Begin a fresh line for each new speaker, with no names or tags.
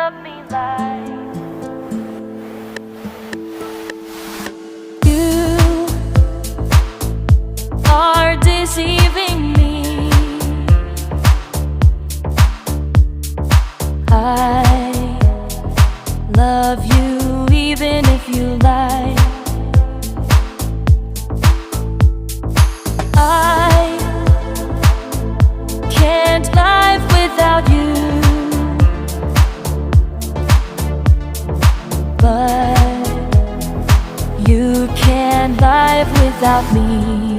love me like
You are deceiving me. I love you even if you lie. I can't live without you, but you can't live without me.